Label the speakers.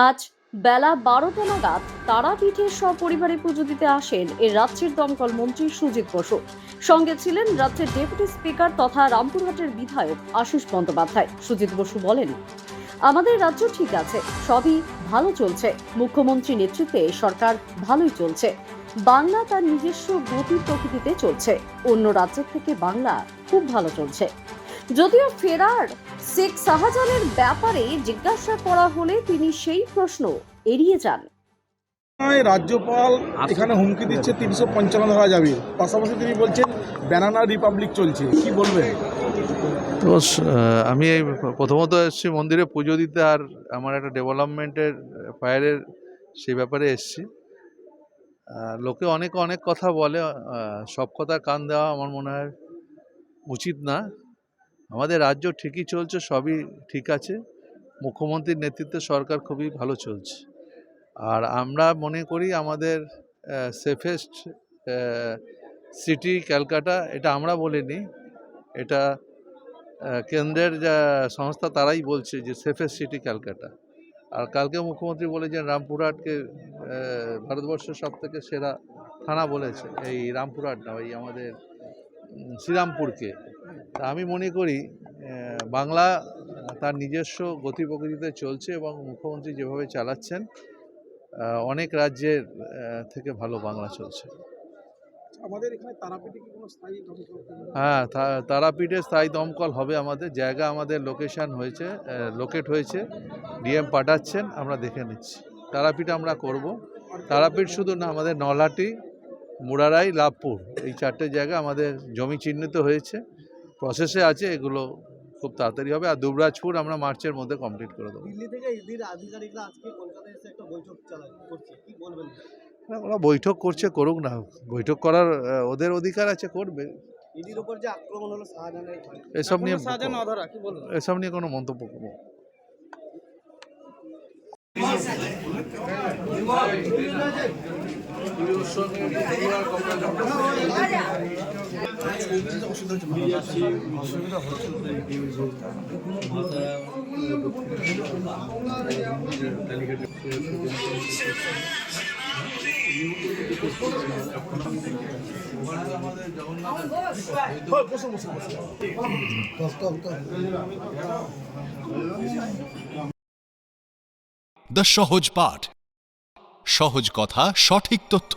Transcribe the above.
Speaker 1: আজ বেলা 12টা নাগাদ তারাপীঠে সপরিবারে পুজো দিতে আসেন এর রাজ্যের দমকল মন্ত্রী সুজিত বসু। সঙ্গে ছিলেন রাজ্যের ডেপুটি স্পিকার তথা রামপুরহাটের বিধায়ক আশিস বন্দ্যোপাধ্যায়। সুজিত বসু বলেন, আমাদের রাজ্য ঠিক আছে, সবই ভালো চলছে। মুখ্যমন্ত্রী নেতৃত্বে সরকার ভালোই চলছে। বাংলা তার নিজস্ব গতি প্রকৃতিতে চলছে। অন্য রাজ্যের থেকে বাংলা খুব ভালো চলছে। যদিও ফেরার শেখ শাহজাহানের ব্যাপারে জিজ্ঞাসা করা হলে তিনি সেই প্রশ্ন এড়িয়ে যান।
Speaker 2: রাজ্যপাল এখানে হুমকি দিচ্ছে 355 ধরা যাবে, পাশাপাশি তিনি বলছেন ব্যানানা রিপাবলিক চলছে, কি বলবেন?
Speaker 3: তো আমি এই প্রথমত এসেছি মন্দিরে পুজো দিতে, আর আমার একটা ডেভেলপমেন্টের ফায়ারের সেই ব্যাপারে এসেছি। লোকে অনেক অনেক কথা বলে, সব কথা কান দেওয়া আমার মনে হয় উচিত না। আমাদের রাজ্য ঠিকই চলছে, সবই ঠিক আছে। মুখ্যমন্ত্রীর নেতৃত্বে সরকার খুবই ভালো চলছে। আর আমরা মনে করি আমাদের সেফেস্ট সিটি ক্যালকাটা, এটা আমরা বলিনি, এটা কেন্দ্রের যা সংস্থা তারাই বলছে যে সেফেস্ট সিটি ক্যালকাটা। আর কালকে মুখ্যমন্ত্রী বলেছেন রামপুরহাটকে ভারতবর্ষের সব থেকে সেরা থানা বলেছে, এই রামপুরহাট না, এই আমাদের শ্রীরামপুরকে। তা আমি মনে করি বাংলা তার নিজস্ব গতি প্রকৃতিতে চলছে এবং মুখ্যমন্ত্রী যেভাবে চালাচ্ছেন অনেক রাজ্যের থেকে ভালো বাংলা চলছে।
Speaker 2: আমাদের এখানে তারাপীঠে কি কোনো স্থায়ী দমকল?
Speaker 3: হ্যাঁ, তারাপীঠে স্থায়ী দমকল হবে। আমাদের জায়গা, আমাদের লোকেশন হয়েছে, লোকেট হয়েছে, ডিএম পাঠাচ্ছেন, আমরা দেখে নিচ্ছি। তারাপীঠ আমরা করব। তারাপীঠ শুধু না, আমাদের নলহাটি, মুরারাই, লাভপুর, এই 4টে জায়গা আমাদের জমি চিহ্নিত হয়েছে, প্রসেসে আছে। এগুলো খুব তাড়াতাড়ি হবে। আর দুবরাজপুর আমরা মার্চের মধ্যে কমপ্লিট করে দেবো।
Speaker 4: দিল্লি থেকে ইডির আধিকারিকরা আজকে কলকাতায় এসে একটা বৈঠক করছে, কি বলবেন?
Speaker 3: ওরা বৈঠক করছে, করুক না। বৈঠক করার ওদের অধিকার আছে, করবে।
Speaker 4: ইডির উপর যে আক্রমণ হলো শাহজাহানের,
Speaker 3: এসব নিয়ে কোনো মন্তব্য করবো।
Speaker 5: দ্য সহজ পাঠ, সহজ কথা, সঠিক তথ্য।